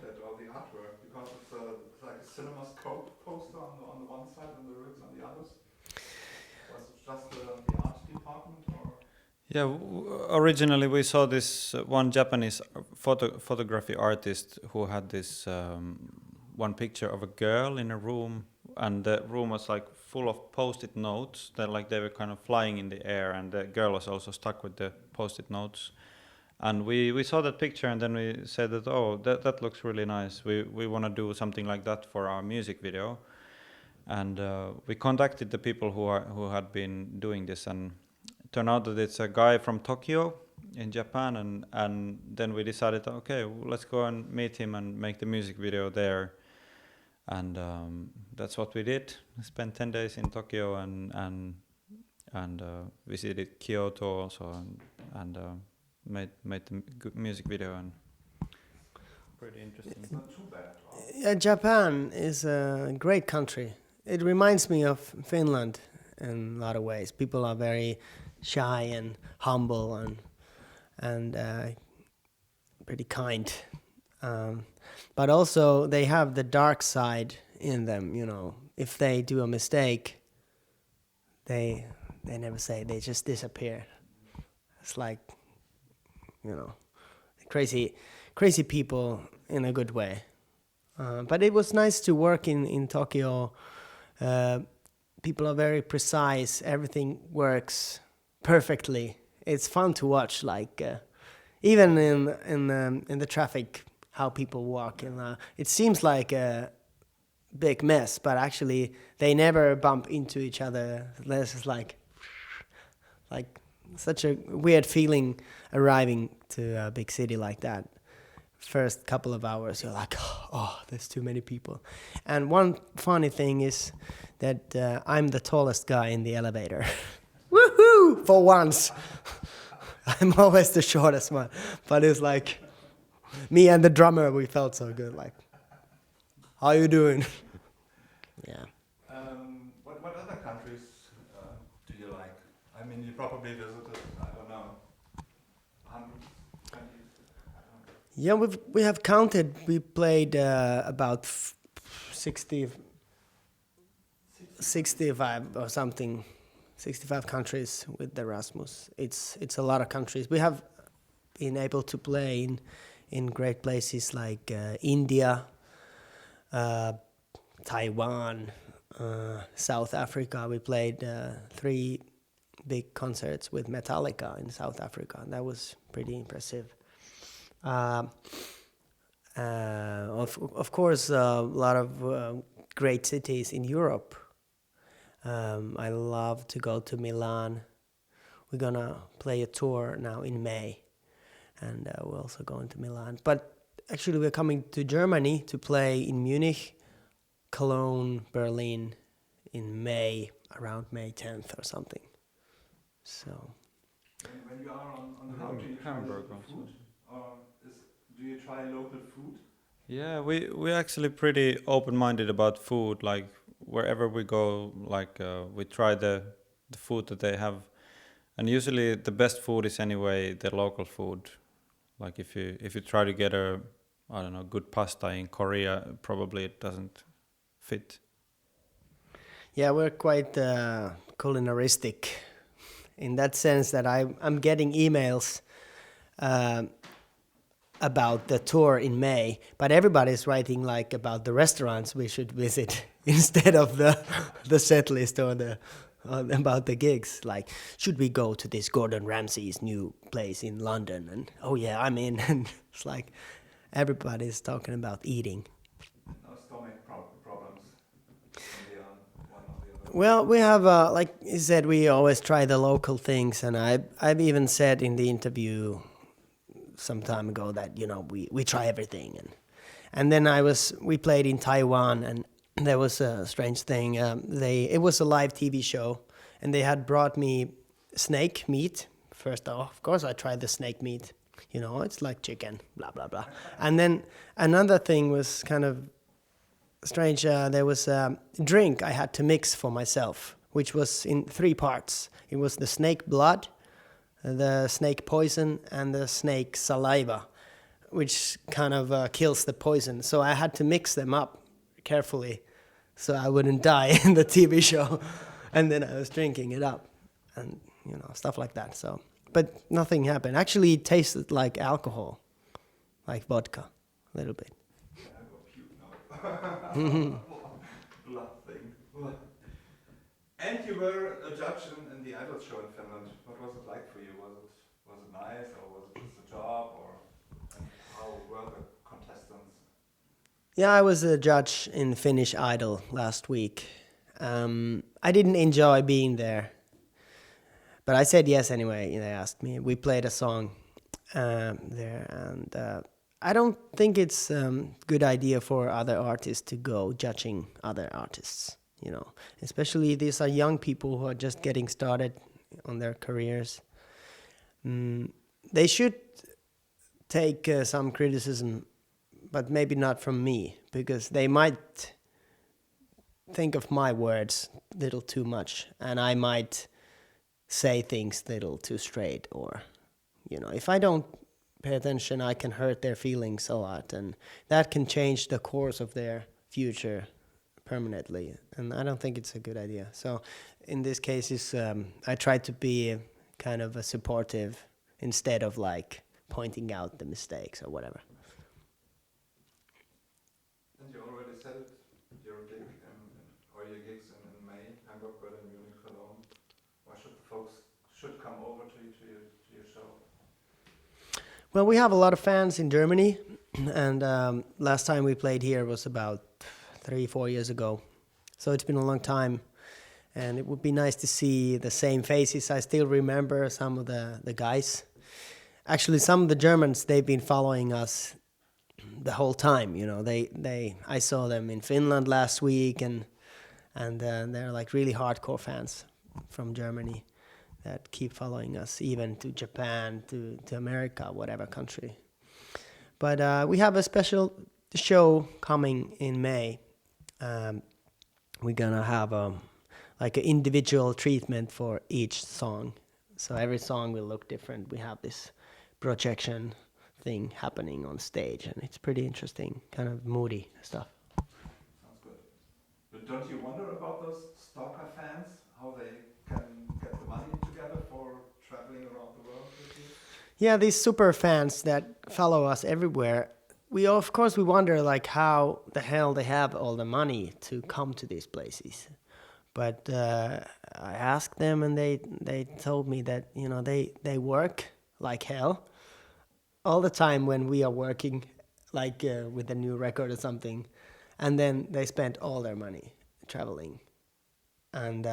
at all the artwork because it's like a CinemaScope poster on the one side and the lyrics on the others. Was it just the art department or? Yeah, originally we saw this one Japanese photography artist who had this one picture of a girl in a room, and the room was like full of post-it notes that like they were kind of flying in the air, and the girl was also stuck with the post-it notes. And we saw that picture, and then we said that, oh, that looks really nice. We want to do something like that for our music video. And we contacted the people who had been doing this, and it turned out that it's a guy from Tokyo in Japan, and then we decided, okay, let's go and meet him and make the music video there. And that's what we did. We spent 10 days in Tokyo and visited Kyoto also, and made the music video, and pretty interesting. It's not too bad. Yeah, Japan is a great country. It reminds me of Finland in a lot of ways. People are very shy and humble and pretty kind. But also they have the dark side in them, you know. If they do a mistake, they never say, they just disappear. It's like, you know, crazy people in a good way. But it was nice to work in Tokyo. People are very precise. Everything works perfectly. It's fun to watch. Like even in the traffic, how people walk, and it seems like a big mess, but actually they never bump into each other. This is like such a weird feeling arriving to a big city like that. First couple of hours, you're like, oh, there's too many people. And one funny thing is that I'm the tallest guy in the elevator. Woohoo! For once. I'm always the shortest one. But it's like, me and the drummer, we felt so good. Like, how you doing? Yeah. What other countries do you like? I mean, you probably visited, I don't know, 100 countries. Yeah, we have counted. We played about 65 or something, 65 countries with the RASMUS. It's a lot of countries. We have been able to play in great places like India, Taiwan, South Africa. We played 3 big concerts with Metallica in South Africa, and that was pretty impressive. Of course, a lot of great cities in Europe. I love to go to Milan. We're gonna play a tour now in May, and we're also going to Milan. But actually, we're coming to Germany to play in Munich, Cologne, Berlin in May, around May 10th or something. So. When you are on the road, do you try local food? Or do you try local food? Yeah, we're actually pretty open-minded about food. Like wherever we go, like we try the food that they have, and usually the best food is anyway the local food. Like if you try to get a, I don't know, good pasta in Korea, probably it doesn't fit. Yeah, we're quite culinaristic in that sense that I'm getting emails about the tour in May, but everybody's writing like about the restaurants we should visit instead of the set list or about the gigs. Like, should we go to this Gordon Ramsay's new place in London? And oh yeah, I'm in. And it's like everybody's talking about eating. No stomach problems. One or the other. Well, we have like you said, we always try the local things, and I've even said in the interview some time ago that, you know, we try everything, and then we played in Taiwan, and there was a strange thing. It was a live TV show, and they had brought me snake meat. First off, of course, I tried the snake meat. You know, it's like chicken, blah blah blah. And then another thing was kind of strange. There was a drink I had to mix for myself, which was in 3 parts. It was the snake blood, the snake poison, and the snake saliva. which kind of kills the poison. So I had to mix them up carefully so I wouldn't die in the TV show. And then I was drinking it up and, stuff like that. So, but nothing happened. Actually, it tasted like alcohol, like vodka, a little bit. Yeah, I got puke now. Blood thing. And you were a judge in the idol show in Finland. What was it like for you? Was it nice, or was it just a job, and how were the contestants? Yeah, I was a judge in Finnish Idol last week. I didn't enjoy being there, but I said yes anyway. They asked me. We played a song there, and I don't think it's a good idea for other artists to go judging other artists. Especially these are young people who are just getting started on their careers. They should take some criticism, but maybe not from me, because they might think of my words a little too much, and I might say things a little too straight, or, if I don't pay attention, I can hurt their feelings a lot, and that can change the course of their future permanently, and I don't think it's a good idea. So in this case, I try to be kind of a supportive instead of like pointing out the mistakes or whatever. And you already said it, your gig or your gigs in May, Hamburg, Berlin, Munich, Cologne. Why should the folks come over to your show? Well, we have a lot of fans in Germany, and last time we played here was about 3-4 years ago. So it's been a long time, and it would be nice to see the same faces. I still remember some of the guys. Actually, some of the Germans, they've been following us the whole time. I saw them in Finland last week, and they're like really hardcore fans from Germany that keep following us, even to Japan, to America, whatever country. But we have a special show coming in May. We're gonna have like an individual treatment for each song. So every song will look different. We have this projection thing happening on stage, and it's pretty interesting, kind of moody stuff. Sounds good. But don't you wonder about those stalker fans, how they can get the money together for traveling around the world with you? Yeah, these super fans that follow us everywhere. We wonder like how the hell they have all the money to come to these places. But I asked them, and they told me that they work like hell all the time when we are working, like with a new record or something, and then they spent all their money traveling, and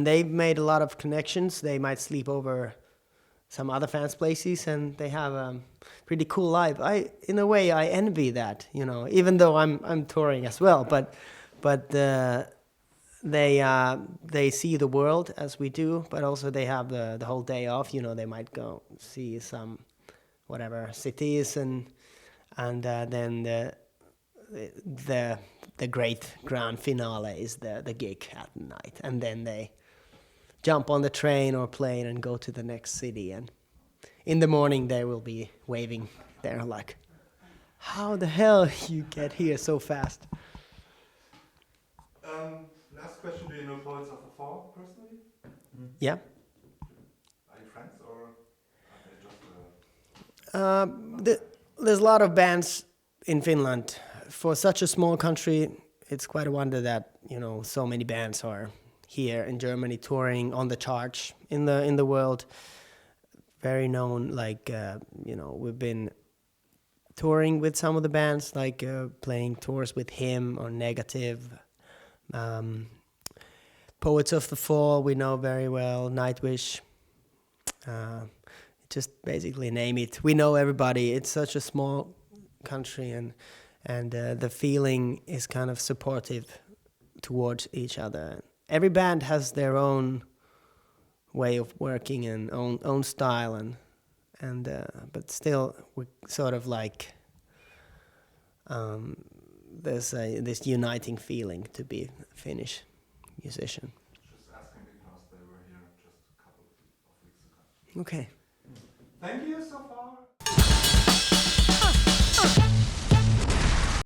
they've made a lot of connections. They might sleep over some other fans' places, and they have a pretty cool life. In a way, I envy that, even though I'm touring as well. But they see the world as we do, but also they have the whole day off. They might go see some whatever cities, and then the great grand finale is the gig at night, and then they jump on the train or plane and go to the next city, and in the morning they will be waving. They're like, how the hell you get here so fast? Last question, do you know Poets of the Fall personally? Yeah. Are you friends, or are they just There's a lot of bands in Finland. For such a small country, it's quite a wonder that so many bands are here in Germany touring on the charts in the world. Very known, like we've been touring with some of the bands, like playing tours with Him or Negative. Poets of the Fall we know very well. Nightwish. Just basically name it. We know everybody. It's such a small country, and the feeling is kind of supportive towards each other. Every band has their own way of working and own style, and but still we sort of like there's this uniting feeling to be a Finnish musician. just asking because they were here just a couple of weeks ago? Okay. Thank you so far.